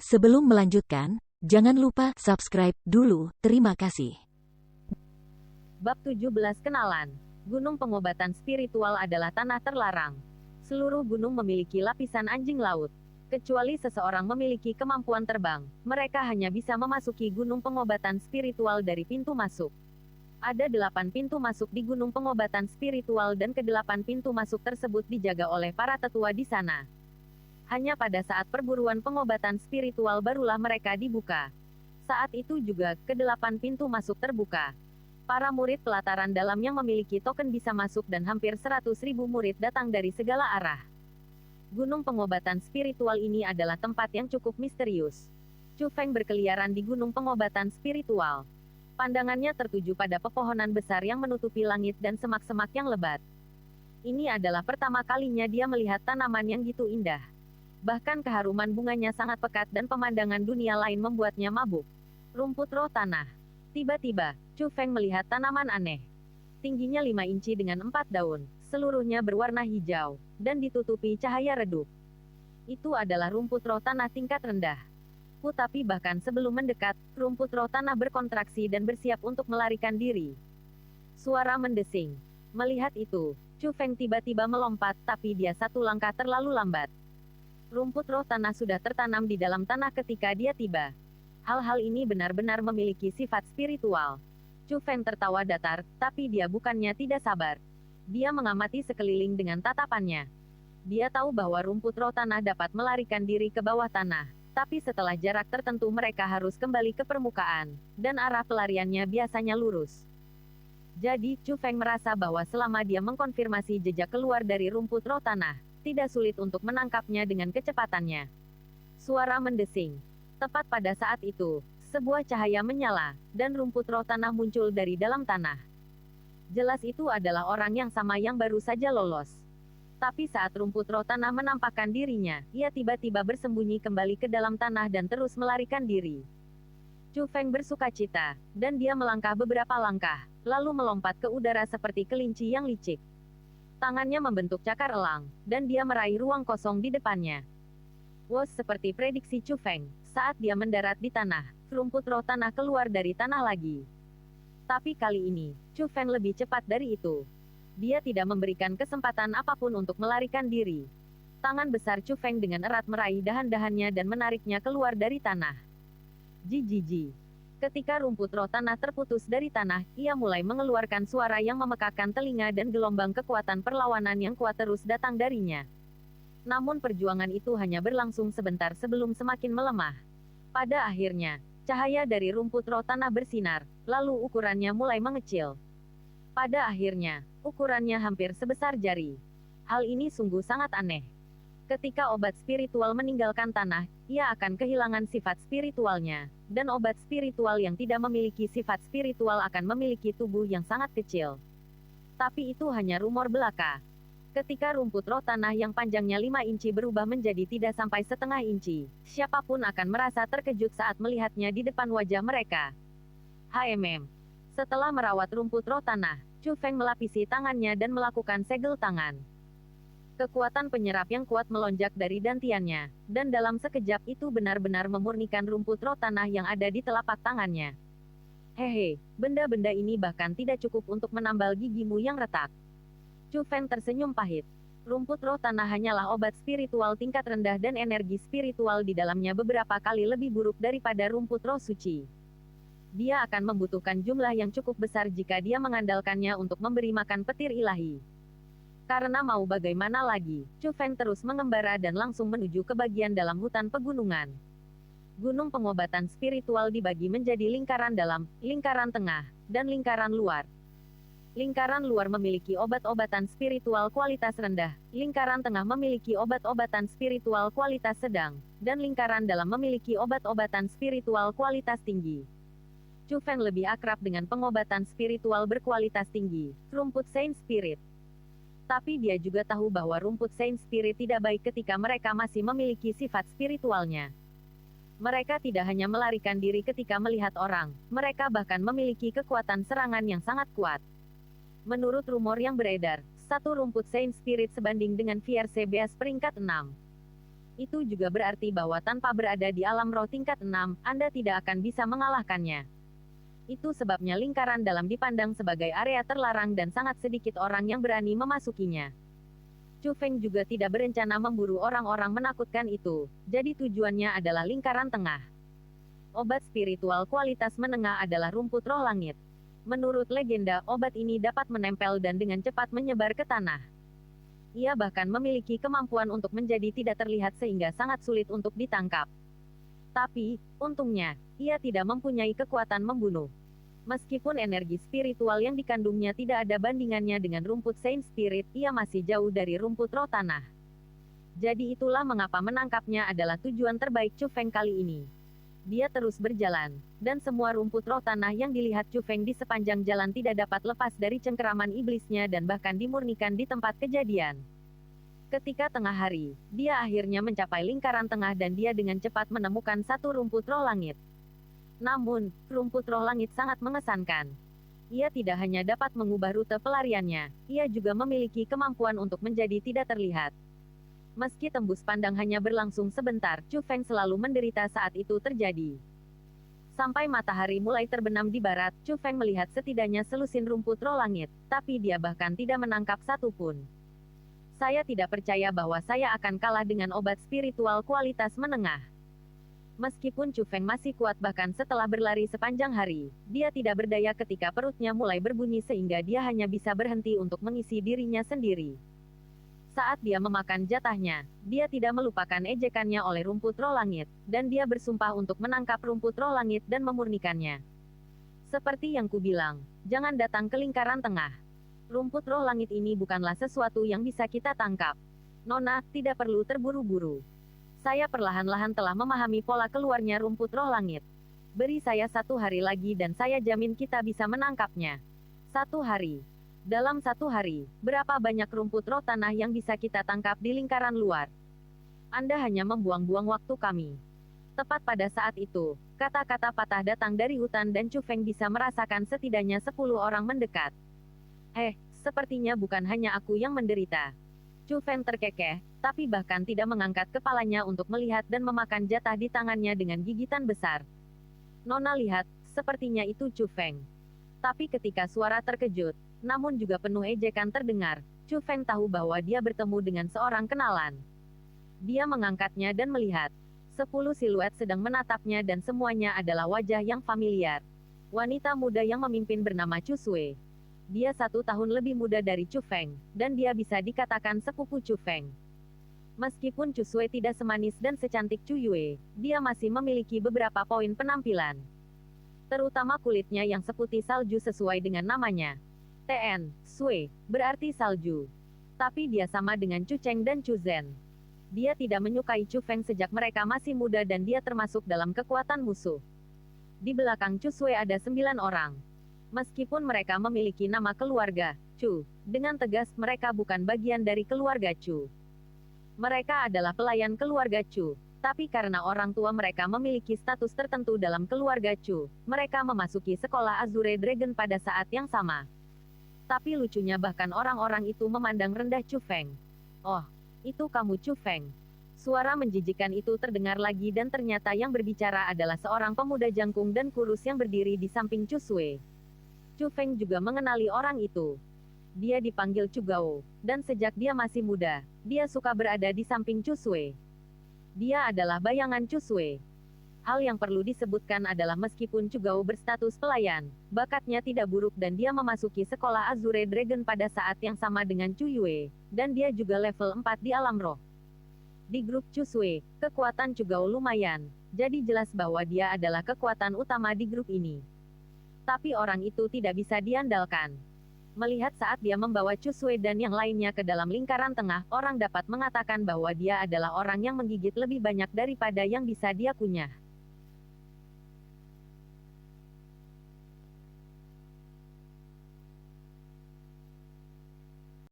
Sebelum melanjutkan, jangan lupa subscribe dulu. Terima kasih. Bab 17 Kenalan. Gunung pengobatan spiritual adalah tanah terlarang. Seluruh gunung memiliki lapisan anjing laut. Kecuali seseorang memiliki kemampuan terbang, mereka hanya bisa memasuki gunung pengobatan spiritual dari pintu masuk. Ada 8 pintu masuk di gunung pengobatan spiritual dan ke-8 pintu masuk tersebut dijaga oleh para tetua di sana. Hanya pada saat perburuan pengobatan spiritual barulah mereka dibuka. Saat itu juga, ke-8 pintu masuk terbuka. Para murid pelataran dalam yang memiliki token bisa masuk dan hampir 100.000 murid datang dari segala arah. Gunung pengobatan spiritual ini adalah tempat yang cukup misterius. Chu Feng berkeliaran di gunung pengobatan spiritual. Pandangannya tertuju pada pepohonan besar yang menutupi langit dan semak-semak yang lebat. Ini adalah pertama kalinya dia melihat tanaman yang gitu indah. Bahkan keharuman bunganya sangat pekat dan pemandangan dunia lain membuatnya mabuk. Rumput roh tanah. Tiba-tiba, Chu Feng melihat tanaman aneh. Tingginya 5 inci dengan 4 daun, seluruhnya berwarna hijau, dan ditutupi cahaya redup. Itu adalah rumput roh tanah tingkat rendah. Tapi bahkan sebelum mendekat, rumput roh tanah berkontraksi dan bersiap untuk melarikan diri. Suara mendesing. Melihat itu, Chu Feng tiba-tiba melompat, tapi dia satu langkah terlalu lambat. Rumput roh tanah sudah tertanam di dalam tanah ketika dia tiba. Hal-hal ini benar-benar memiliki sifat spiritual. Chu Feng tertawa datar, tapi dia bukannya tidak sabar. Dia mengamati sekeliling dengan tatapannya. Dia tahu bahwa rumput roh tanah dapat melarikan diri ke bawah tanah, tapi setelah jarak tertentu mereka harus kembali ke permukaan, dan arah pelariannya biasanya lurus. Jadi, Chu Feng merasa bahwa selama dia mengkonfirmasi jejak keluar dari rumput roh tanah, tidak sulit untuk menangkapnya dengan kecepatannya. Suara mendesing. Tepat pada saat itu, sebuah cahaya menyala, dan rumput roh tanah muncul dari dalam tanah. Jelas itu adalah orang yang sama yang baru saja lolos. Tapi saat rumput roh tanah menampakkan dirinya, ia tiba-tiba bersembunyi kembali ke dalam tanah dan terus melarikan diri. Chu Feng bersukacita, dan dia melangkah beberapa langkah, lalu melompat ke udara seperti kelinci yang licik. Tangannya membentuk cakar elang, dan dia meraih ruang kosong di depannya. Wow, seperti prediksi Chu Feng, saat dia mendarat di tanah, rumput roh tanah keluar dari tanah lagi. Tapi kali ini, Chu Feng lebih cepat dari itu. Dia tidak memberikan kesempatan apapun untuk melarikan diri. Tangan besar Chu Feng dengan erat meraih dahan-dahannya dan menariknya keluar dari tanah. Jijiji. Ketika rumput roh tanah terputus dari tanah, ia mulai mengeluarkan suara yang memekakkan telinga dan gelombang kekuatan perlawanan yang kuat terus datang darinya. Namun perjuangan itu hanya berlangsung sebentar sebelum semakin melemah. Pada akhirnya, cahaya dari rumput roh tanah bersinar, lalu ukurannya mulai mengecil. Pada akhirnya, ukurannya hampir sebesar jari. Hal ini sungguh sangat aneh. Ketika obat spiritual meninggalkan tanah, ia akan kehilangan sifat spiritualnya, dan obat spiritual yang tidak memiliki sifat spiritual akan memiliki tubuh yang sangat kecil. Tapi itu hanya rumor belaka. Ketika rumput roh tanah yang panjangnya 5 inci berubah menjadi tidak sampai setengah inci, siapapun akan merasa terkejut saat melihatnya di depan wajah mereka. Setelah merawat rumput roh tanah, Chu Feng melapisi tangannya dan melakukan segel tangan. Kekuatan penyerap yang kuat melonjak dari dantiannya, dan dalam sekejap itu benar-benar memurnikan rumput roh tanah yang ada di telapak tangannya. Hehe, benda-benda ini bahkan tidak cukup untuk menambal gigimu yang retak. Chu Feng tersenyum pahit. Rumput roh tanah hanyalah obat spiritual tingkat rendah dan energi spiritual di dalamnya beberapa kali lebih buruk daripada rumput roh suci. Dia akan membutuhkan jumlah yang cukup besar jika dia mengandalkannya untuk memberi makan petir ilahi. Karena mau bagaimana lagi, Chu Feng terus mengembara dan langsung menuju ke bagian dalam hutan pegunungan. Gunung pengobatan spiritual dibagi menjadi lingkaran dalam, lingkaran tengah, dan lingkaran luar. Lingkaran luar memiliki obat-obatan spiritual kualitas rendah, lingkaran tengah memiliki obat-obatan spiritual kualitas sedang, dan lingkaran dalam memiliki obat-obatan spiritual kualitas tinggi. Chu Feng lebih akrab dengan pengobatan spiritual berkualitas tinggi, rumput Saint Spirit. Tapi dia juga tahu bahwa rumput Saint Spirit tidak baik ketika mereka masih memiliki sifat spiritualnya. Mereka tidak hanya melarikan diri ketika melihat orang, mereka bahkan memiliki kekuatan serangan yang sangat kuat. Menurut rumor yang beredar, satu rumput Saint Spirit sebanding dengan Fierce Beast peringkat 6. Itu juga berarti bahwa tanpa berada di alam roh tingkat 6, Anda tidak akan bisa mengalahkannya. Itu sebabnya lingkaran dalam dipandang sebagai area terlarang dan sangat sedikit orang yang berani memasukinya. Chu Feng juga tidak berencana memburu orang-orang menakutkan itu, jadi tujuannya adalah lingkaran tengah. Obat spiritual kualitas menengah adalah rumput roh langit. Menurut legenda, obat ini dapat menempel dan dengan cepat menyebar ke tanah. Ia bahkan memiliki kemampuan untuk menjadi tidak terlihat sehingga sangat sulit untuk ditangkap. Tapi, untungnya, ia tidak mempunyai kekuatan membunuh. Meskipun energi spiritual yang dikandungnya tidak ada bandingannya dengan rumput Saint Spirit, ia masih jauh dari rumput roh tanah. Jadi itulah mengapa menangkapnya adalah tujuan terbaik Chu Feng kali ini. Dia terus berjalan, dan semua rumput roh tanah yang dilihat Chu Feng di sepanjang jalan tidak dapat lepas dari cengkeraman iblisnya dan bahkan dimurnikan di tempat kejadian. Ketika tengah hari, dia akhirnya mencapai lingkaran tengah dan dia dengan cepat menemukan satu rumput roh langit. Namun, rumput roh langit sangat mengesankan. Ia tidak hanya dapat mengubah rute pelariannya, ia juga memiliki kemampuan untuk menjadi tidak terlihat. Meski tembus pandang hanya berlangsung sebentar, Chu Feng selalu menderita saat itu terjadi. Sampai matahari mulai terbenam di barat, Chu Feng melihat setidaknya selusin rumput roh langit, tapi dia bahkan tidak menangkap satu pun. Saya tidak percaya bahwa saya akan kalah dengan obat spiritual kualitas menengah. Meskipun Chu Feng masih kuat bahkan setelah berlari sepanjang hari, dia tidak berdaya ketika perutnya mulai berbunyi sehingga dia hanya bisa berhenti untuk mengisi dirinya sendiri. Saat dia memakan jatahnya, dia tidak melupakan ejekannya oleh rumput roh langit, dan dia bersumpah untuk menangkap rumput roh langit dan memurnikannya. Seperti yang kubilang, jangan datang ke lingkaran tengah. Rumput roh langit ini bukanlah sesuatu yang bisa kita tangkap. Nona, tidak perlu terburu-buru. Saya perlahan-lahan telah memahami pola keluarnya rumput roh langit. Beri saya 1 hari lagi dan saya jamin kita bisa menangkapnya. 1 hari. Dalam 1 hari, berapa banyak rumput roh tanah yang bisa kita tangkap di lingkaran luar? Anda hanya membuang-buang waktu kami. Tepat pada saat itu, kata-kata patah datang dari hutan dan Chu Feng bisa merasakan setidaknya 10 orang mendekat. Sepertinya bukan hanya aku yang menderita. Chu Feng terkekeh, tapi bahkan tidak mengangkat kepalanya untuk melihat dan memakan jatah di tangannya dengan gigitan besar. Nona lihat, sepertinya itu Chu Feng. Tapi ketika suara terkejut, namun juga penuh ejekan terdengar, Chu Feng tahu bahwa dia bertemu dengan seorang kenalan. Dia mengangkatnya dan melihat. 10 siluet sedang menatapnya dan semuanya adalah wajah yang familiar. Wanita muda yang memimpin bernama Chu Sui. Dia 1 tahun lebih muda dari Chu Feng, dan dia bisa dikatakan sepupu Chu Feng. Meskipun Chu Sui tidak semanis dan secantik Chu Yue, dia masih memiliki beberapa poin penampilan. Terutama kulitnya yang seputih salju sesuai dengan namanya. TN, Sui, berarti salju. Tapi dia sama dengan Chu Cheng dan Chu Zhen. Dia tidak menyukai Chu Feng sejak mereka masih muda dan dia termasuk dalam kekuatan musuh. Di belakang Chu Sui ada 9 orang. Meskipun mereka memiliki nama keluarga, Chu, dengan tegas mereka bukan bagian dari keluarga Chu. Mereka adalah pelayan keluarga Chu, tapi karena orang tua mereka memiliki status tertentu dalam keluarga Chu, mereka memasuki sekolah Azure Dragon pada saat yang sama. Tapi lucunya bahkan orang-orang itu memandang rendah Chu Feng. Oh, itu kamu Chu Feng. Suara menjijikan itu terdengar lagi dan ternyata yang berbicara adalah seorang pemuda jangkung dan kurus yang berdiri di samping Chu Sui. Chu Feng juga mengenali orang itu. Dia dipanggil Chu Gao, dan sejak dia masih muda, dia suka berada di samping Chu Sui. Dia adalah bayangan Chu Sui. Hal yang perlu disebutkan adalah meskipun Chu Gao berstatus pelayan, bakatnya tidak buruk dan dia memasuki sekolah Azure Dragon pada saat yang sama dengan Chu Yue, dan dia juga level 4 di alam roh. Di grup Chu Sui, kekuatan Chu Gao lumayan, jadi jelas bahwa dia adalah kekuatan utama di grup ini. Tapi orang itu tidak bisa diandalkan. Melihat saat dia membawa Chu Sui dan yang lainnya ke dalam lingkaran tengah, orang dapat mengatakan bahwa dia adalah orang yang menggigit lebih banyak daripada yang bisa dia kunyah.